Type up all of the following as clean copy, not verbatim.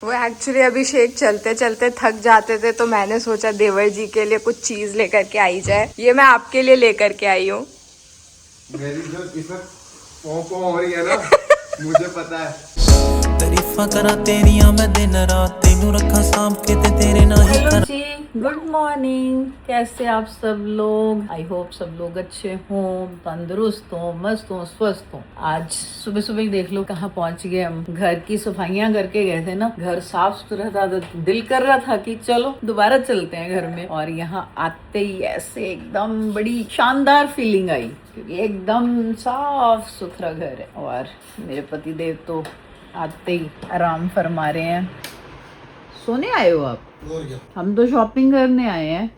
वो एक्चुअली अभिषेक चलते चलते थक जाते थे तो मैंने सोचा देवर जी के लिए कुछ चीज लेकर के आई जाए। ये मैं आपके लिए लेकर के आई हूँ। मेरी जो इसमें पौ हो रही है ना मुझे पता है। तारीफां करा तेरियां मैं दिन रात तेनू रखा सांभ के ते तेरे ना ही हेलो जी, गुड मॉर्निंग। कैसे आप सब लोग? आई होप सब लोग अच्छे हों, तंदुरुस्त हों, मस्त हों, स्वस्थ हों। आज सुबह सुबह ही देख लो कहाँ पहुँच गए हम। घर की सफाइयाँ करके गए थे ना, घर साफ सुथरा था तो दिल कर रहा था कि चलो दोबारा चलते हैं घर में। और यहाँ आते ही ऐसे एकदम बड़ी शानदार फीलिंग आई क्योंकि एकदम साफ सुथरा घर है। और मेरे पति देव तो आते ही आराम फरमा रहे हैं। सोने आए हो आप? हम तो शॉपिंग करने आए हैं।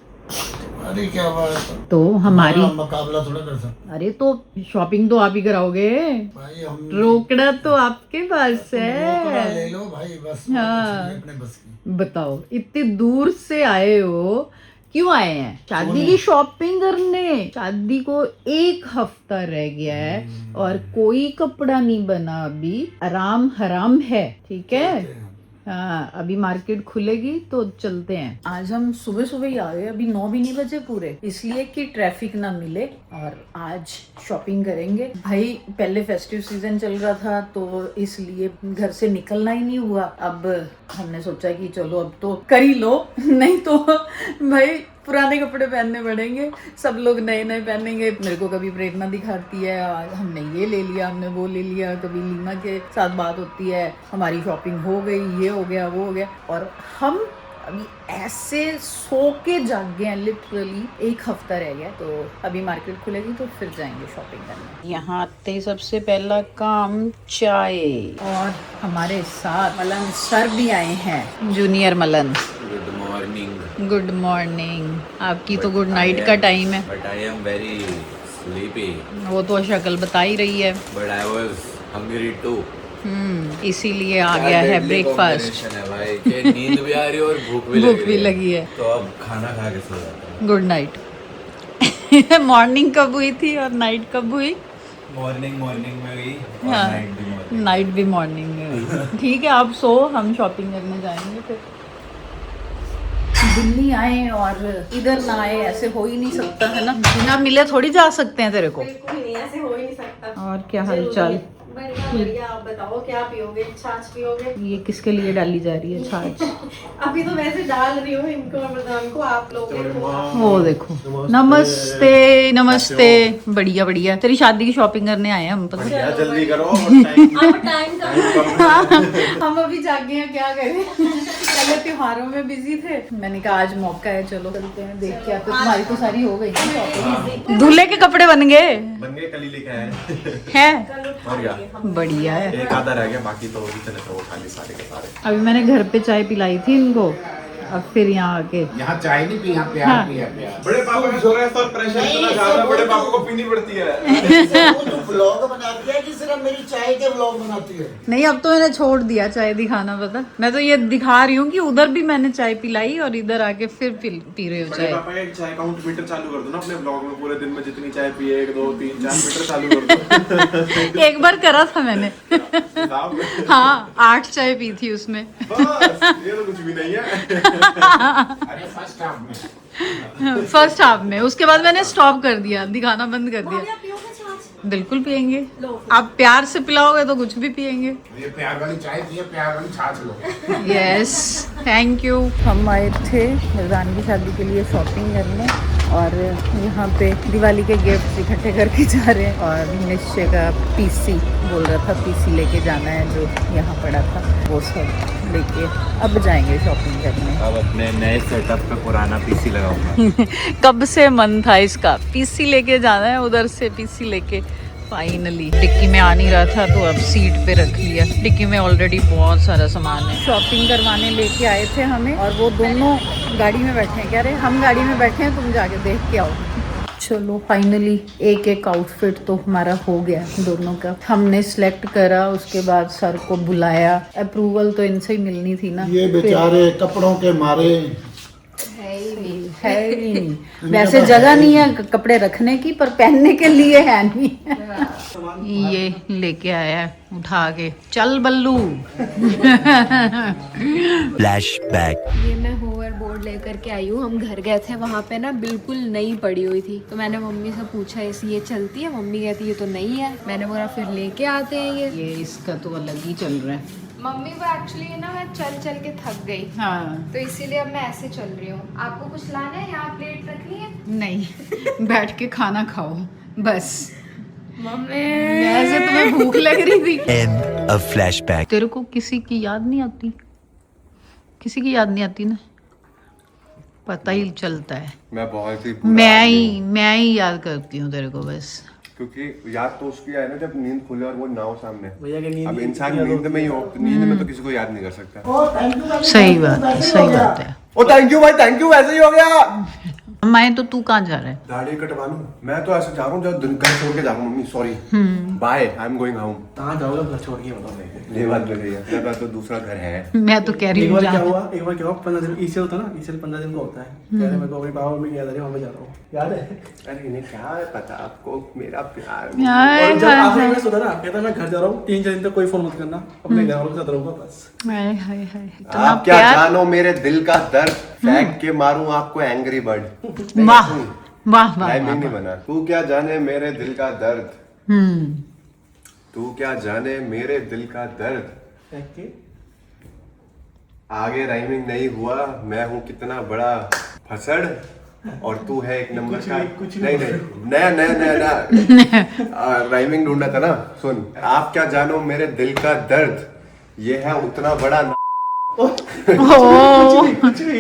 अरे क्या बात है। तो हमारी मुकाबला थोड़ा कर सकते। अरे तो शॉपिंग तो आप ही कराओगे भाई हम रोकड़ा तो आपके पास है। ले लो भाई बस। हाँ। अपने बस की। बताओ इतनी दूर से आए हो, क्यों आए हैं? शादी की शॉपिंग करने। शादी को 1 हफ्ता रह गया है और कोई कपड़ा नहीं बना अभी। आराम हराम है, ठीक है? हाँ, अभी मार्केट खुलेगी तो चलते हैं। आज हम सुबह सुबह ही आ गए, अभी 9 भी नहीं बजे पूरे, इसलिए कि ट्रैफिक ना मिले। और आज शॉपिंग करेंगे भाई। पहले फेस्टिव सीजन चल रहा था तो इसलिए घर से निकलना ही नहीं हुआ। अब हमने सोचा कि चलो अब तो कर ही लो, नहीं तो भाई पुराने कपड़े पहनने पड़ेंगे। सब लोग नए नए पहनेंगे। मेरे को कभी प्रेरणा दिखाती है हमने ये ले लिया, हमने वो ले लिया, कभी लीना के साथ बात होती है हमारी शॉपिंग हो गई, ये हो गया, वो हो गया। और हम अभी ऐसे सो के जाग गए हैं, लिटरली 1 हफ्ता रह गया। तो अभी मार्केट खुलेगी तो फिर जाएंगे शॉपिंग करने। यहाँ आते ही सबसे पहला काम चाय। और हमारे साथ मलन सर भी आए हैं, जूनियर मलन। Good morning. Good morning. आपकी तो गुड नाइट का टाइम है। But I am very sleepy. वो तो शक्ल बता ही रही है। But I was hungry too. इसीलिए आ गया है ब्रेकफास्ट। है भाई कि नींद भी आ रही है और भूख भी लगी है। तो अब खाना खा के सो जाते हैं। Good night. मॉर्निंग कब हुई थी और नाइट कब हुई? मॉर्निंग में हुई और हाँ, नाइट भी मॉर्निंग। नाइट भी मॉर्निंग में हुई। ठीक है, आप सो, हम शॉपिंग करने जाएंगे। फिर दिल्ली आए और इधर ना आए, ऐसे हो ही नहीं सकता है ना। बिना मिले थोड़ी जा सकते हैं तेरे को। बिल्कुल नहीं, ऐसे हो ही नहीं सकता। और क्या हालचाल? बढ़िया। आप बताओ क्या पियोगे? छाछ पियोगे? ये किसके लिए डाली जा रही है छाछ? अभी तो वैसे डाल रही हूँ इनको रमजान को, आप लोगों को। वो देखो, नमस्ते नमस्ते। बढ़िया बढ़िया। तेरी शादी की शॉपिंग करने आए हैं हम। पता क्या जल्दी करो। अब टाइम का हम अभी जागे हैं, क्या करें। पहले त्योहारों में बिजी थे, मैंने कहा आज मौका है, चलो चलते हैं देख के आते। तुम्हारी तो सारी हो गई शॉपिंग। दूल्हे के कपड़े बन गए कल ही लेके आए हैं। और क्या बढ़िया है। एक आधा रह गया, बाकी तो वही चले तो वो खाली सारे के सारे। अभी मैंने घर पे चाय पिलाई थी इनको, अब फिर यहाँ आके यहाँ चाय नहीं पी, यहाँ प्यार हाँ। पिया प्यार। बड़े पापा का स्ट्रेस और प्रेशर इतना ज्यादा बड़े पापा को पीनी पड़ती है। वो तो व्लॉग बनाती है कि सिर्फ मेरी चाय के व्लॉग बनाती है। नहीं, अब तो मैंने छोड़ दिया चाय दिखाना। पता, मैं तो ये दिखा रही हूँ कि उधर भी मैंने चाय पिलाई और इधर आके फिर पी रहे हो बड़े चाय। पापा एक चाय काउंट मीटर चालू कर दो ना अपने ब्लॉग में। पूरे दिन में जितनी चाय पिए 1 2 3 4 मीटर चालू कर दो। एक बार करा था मैंने। हिसाब में। हाँ, 8 चाय पी थी उसमें। बस ये तो कुछ भी नहीं है। अरे फर्स्ट हाफ में। फर्स्ट हाफ में, उसके बाद मैंने स्टॉप कर दिया, दिखाना बंद कर दिया। बिल्कुल पियेंगे। आप प्यार से पिलाओगे तो कुछ भी पियेंगे। ये प्यार वाली चाय पिए, प्यार वाली छाछ लो। Yes, thank you. हम आए थे मिर्जान की शादी के लिए शॉपिंग करने और यहाँ पे दिवाली के गिफ्ट इकट्ठे करके जा रहे हैं। और निश्चय का पीसी बोल रहा था, पीसी लेके जाना है जो यहाँ पड़ा था, वो सब लेके अब जाएंगे शॉपिंग करने। अब अपने नए सेटअप पे पुराना पीसी लगाऊंगा। कब से मन था इसका, पीसी लेके जाना है, उधर से पीसी लेके। फाइनली डिक्की में आ नहीं रहा था तो अब सीट पे रख लिया। डिक्की में ऑलरेडी बहुत सारा सामान है। शॉपिंग करवाने लेके आए थे हमें और वो दोनों गाड़ी में बैठे हैं। कह रहे हम गाड़ी में बैठे हैं, तुम जाके देख के आओ। चलो फाइनली एक आउटफिट तो हमारा हो गया दोनों का। हमने सिलेक्ट करा, उसके बाद सर को बुलाया। अप्रूवल तो इनसे ही मिलनी थी ना। ये बेचारे कपड़ों के मारे है ही नहीं। वैसे जगह नहीं है कपड़े रखने की, पर पहनने के लिए है नहीं। ये लेके आया है उठा के, चल बल्लू। फ्लैशबैक। ये मैं होवर बोर्ड लेकर के आई हूँ। हम घर गए थे, वहाँ पे ना बिल्कुल नई पड़ी हुई थी, तो मैंने मम्मी से पूछा ये चलती है? मम्मी कहती ये तो नहीं है। मैंने बोला फिर लेके आते हैं ये इसका तो अलग ही चल रहा है। मम्मी को एक्चुअली ना मैं चल चल के थक गई, हाँ तो इसीलिए अब मैं ऐसे चल रही हूँ। आपको कुछ लाना है? यहाँ प्लेट रखनी है? नहीं, बैठ के खाना खाओ बस। मम्मी वैसे तुम्हें भूख लग रही थी। End of flashback. तेरे को किसी की याद नहीं आती? किसी की याद नहीं आती ना? पता ही चलता है। मैं बहुत ही मैं ही याद करती हूँ तेरे को बस। क्योंकि याद तो उसकी है ना जब नींद खुले और वो ना हो सामने। भैया की नींद अब इंसान नींद में ही हो, तो नींद में तो किसी को याद नहीं कर सकता। सही बात है। ओ थैंक यू भाई, थैंक यू, ऐसे ही हो गया। मैं तो तू कहाँ जा रहा है? दाढ़ी कटवा लूं? मैं तो ऐसे जा रहा हूँ जब दिन घर छोड़ के जा रहा हूँ। Mummy sorry, bye, I am going home. कहाँ जाओगे घर छोड़ के बताओ। ये बात लग रही है, मेरे पास तो दूसरा घर है। मैं तो कह रही एक हूँ बार क्या जा। हुआ 15 दिन ईसीएल होता ना, ईसीएल 15 दिन का होता है। कह रहे मेरे को अपने पापा मम्मी याद आ रही, वहाँ पे जा रहा हूँ। याद है? अरे इन्हें क्या पता आपको मेरा प्यार। और जब आखिरी में सोचा ना, कहता मैं घर जा रहा हूँ, 3-4 दिन तक कोई फोन मत करना, अपने घर वालों के साथ रहूंगा बस। हाय हाय हाय, इतना आप क्या प्यार। जानो मेरे दिल का दर्द, फेंक के मारूं आपको एंग्री बर्ड। वाह वाह वाह। टाइमिंग नहीं बना। तू क्या जाने मेरे दिल का दर्द, तू क्या जाने मेरे दिल का दर्द। आगे राइमिंग नहीं हुआ, मैं हूँ कितना बड़ा फसड़ और तू है एक नंबर का। नहीं नया नया नया नया राइमिंग ढूंढना था ना। सुन, आप क्या जानो मेरे दिल का दर्द, ये है उतना बड़ा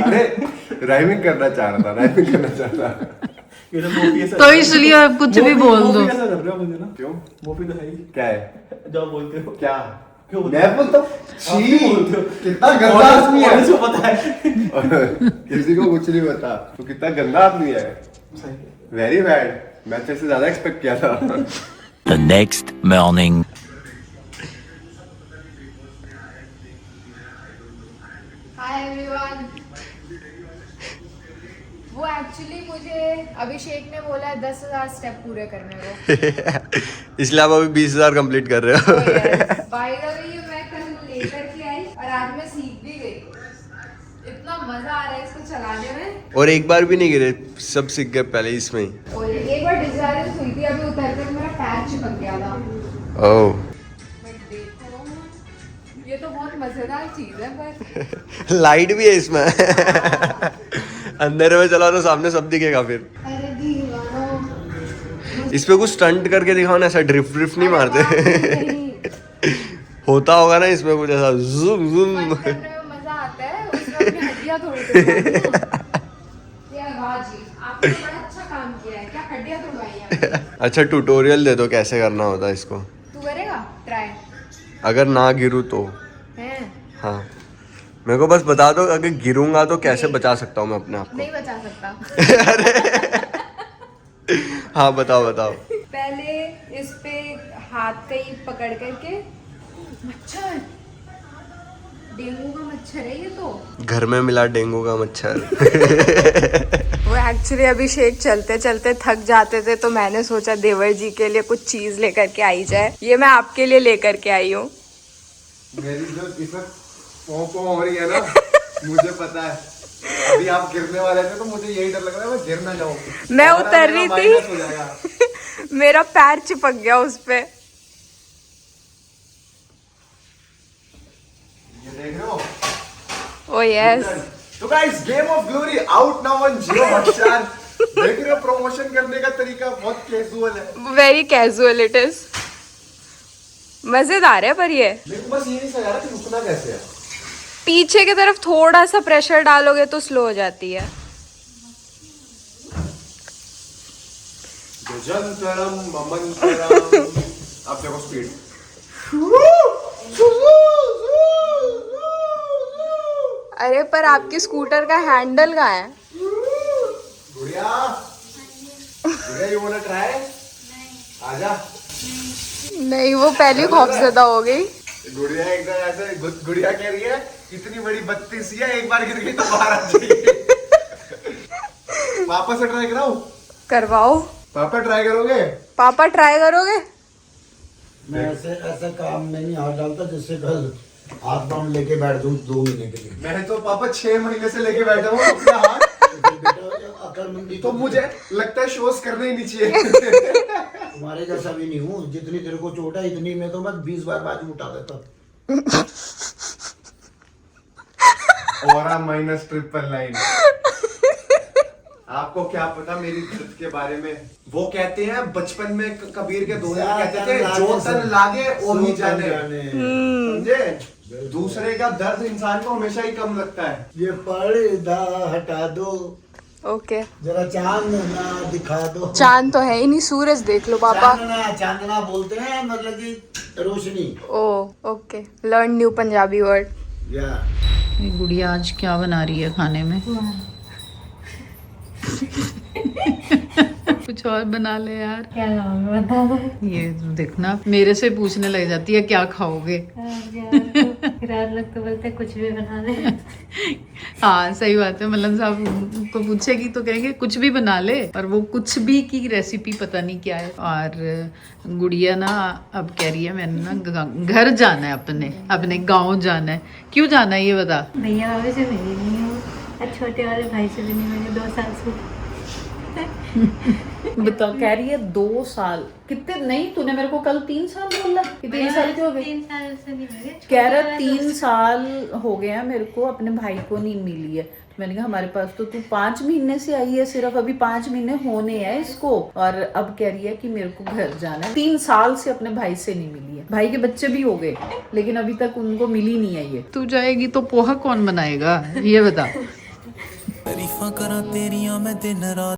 अरे राइमिंग करना चाह रहा था, राइमिंग करना चाह रहा था। तो इसलिए आप कुछ भी बोल दो। ऐसा कर रहे हो मुझे ना? क्यों? मोपी तो है ही। क्या है? जो बोलते हो क्या? क्यों मैं बोलता हूँ? छी, बोलते हो? कितना गंदा आदमी है। किसी को पता है? किसी को कुछ नहीं पता। तू कितना गंदा आदमी है। Very bad. मैं तेरे से ज्यादा एक्सपेक्ट किया था। The next morning. Hi everyone. वो एक्चुअली मुझे अभिषेक ने बोला है 10,000 स्टेप पूरे करने को। इसलिए आप अभी 20,000 कंप्लीट कर रहे हो। बाय द वे मैं कल लेकर के आई और आज मैं सीख भी गई। इतना मजा आ रहा है इसको चलाने में। और एक बार भी नहीं गिरे, सब सीख गए पहले इसमें ही। और एक बार डिजाइन हुई थी, अभी उतर कर मेरा पैर चिपक गया था। ओह, मैं देखो, ये तो बहुत मजेदार चीज है पर। लाइट भी है इसमें। अंधेरे में चलाओ तो सामने सब दिखेगा फिर। अरे दीवानो। इस पे कुछ स्टंट करके दिखाओ ना, ऐसा ड्रिफ्ट ड्रिफ्ट नहीं मारते। नहीं। होता होगा ना इसमें कुछ ऐसा जूम जूम। फन करने में मजा आता है, उसमें अपनी हड्डियां तोड़ देते हैं। ये आवाज ही, आपने बड़ा अच्छा काम किया है। क्या हड्डियां तोड़वाई हैं? अच्छा ट्यूटोरियल दे दो कैसे करना होता है इसको। तू करेगा ट्राई? अगर ना गिरूँ तो। हैं? हाँ, मेरे को बस बता दो, अगर गिरूंगा तो कैसे बचा सकता हूँ मैं अपने आप को। नहीं बचा सकता। हाँ बताओ बताओ। पहले इस पे हाथ का ही पकड़ करके। मच्छर, डेंगू का मच्छर है ये तो। घर में मिला डेंगू का मच्छर। वो एक्चुअली अभिषेक चलते चलते थक जाते थे, तो मैंने सोचा देवर जी के लिए कुछ चीज लेकर के आई जाए। ये मैं आपके लिए लेकर के आई हूँ। मेरी जो इसमें पों हो रही है ना, मुझे पता है। अभी आप गिरने वाले थे तो मुझे यही डर लग रहा है मैं गिर ना जाऊं। मैं उतर रही थी, मेरा पैर चिपक गया उस पे। ये देख रहे हो? Oh yes. तो guys, Game of Glory out now on Jio Hotstar. देख रहे हो, प्रमोशन करने का तरीका बहुत कैजुअल है। Very casual it is. मजेदार है पर ये। मेरे को बस ये नहीं समझ आ रहा कि रुकना कैसे है। पीछे की तरफ थोड़ा सा प्रेशर डालोगे तो स्लो हो जाती है। जंतरम ममंतरम। अब देखो स्पीड। अरे पर आपकी स्कूटर का हैंडल कहाँ है? गुड़िया, गुड़िया, यू वांट टू ट्राई? आजा। नहीं, वो पहले खौफजदा हो गई। गुड़िया एकदम ऐसे गुड़िया कह रही है, इतनी बड़ी बत्तीस है, एक बार गिर गई तो बाहर आ जाएगी। पापा से ट्राई कराओ? करवाओ। पापा ट्राई करोगे? पापा ट्राई करोगे? मैं ऐसे ऐसा काम में नहीं हाथ डालता जिससे कल हाथ पाउंड लेके बैठ जाऊँ 2 महीने के लिए। मैं तो पापा 6 महीने से लेके बैठा हूँ अपना हाथ। अकलमंदी तो मुझे लगता है शोज करने ही नहीं चाहिए। तुम्हारे जैसा भी नहीं हूँ, जितनी तेरे को चोट है इतनी में तो मैं 20 बार बाजू उठा देता। और माइनस ट्रिपल लाइन। आपको क्या पता मेरी दर्द के बारे में? वो कहते हैं बचपन में कबीर के दोस्त कहते थे जो तन लागे वो ही जाने। समझे? दूसरे का दर्द इंसान को हमेशा ही कम लगता है। ये पर्दा हटा दो, ओके। जरा चांदना दिखा दो। चांद तो है ही नहीं, सूरज देख लो पापा। चांदना बोलते हैं, मतलब कि रोशनी। Oh okay, learn new Punjabi word. या ये गुड़िया आज क्या बना रही है खाने में? कुछ और बना ले यार। क्या नाम है बता दो। ये देखना मेरे से पूछने लग जाती है क्या खाओगे। फिर आप लोग तो बोलते कुछ भी बना ले। हाँ सही बात है, मल्लन साहब को पूछेगी तो कहेंगे कुछ भी बना ले, और वो कुछ भी की रेसिपी पता नहीं क्या है। और गुड़िया ना अब कह रही है मैंने ना घर जाना है, अपने गाँव जाना है। क्यों जाना है ये बता। भैया भाभी से मिली नहीं हूँ और छोटे वाले भाई से भी नहीं मिली 2 साल से। बताओ, कह रही है 2 साल। कितने नहीं, तूने मेरे को कल 3 साल बोला कि 3 साल क्यों हो गए? 3 साल से नहीं मिले। कह रहा 3 साल हो गए हैं मेरे को अपने भाई को नहीं मिली है। मैंने कहा हमारे पास तो तू 5 महीने से आई है, सिर्फ अभी 5 महीने होने हैं इसको, और अब कह रही है कि मेरे को घर जाना है। 3 साल से अपने भाई से नहीं मिली है। भाई के बच्चे भी हो गए लेकिन अभी तक उनको मिली नहीं है ये। तू जाएगी तो पोहा कौन बनाएगा ये बता। तारीफां करा तेरियां मैं दिन रात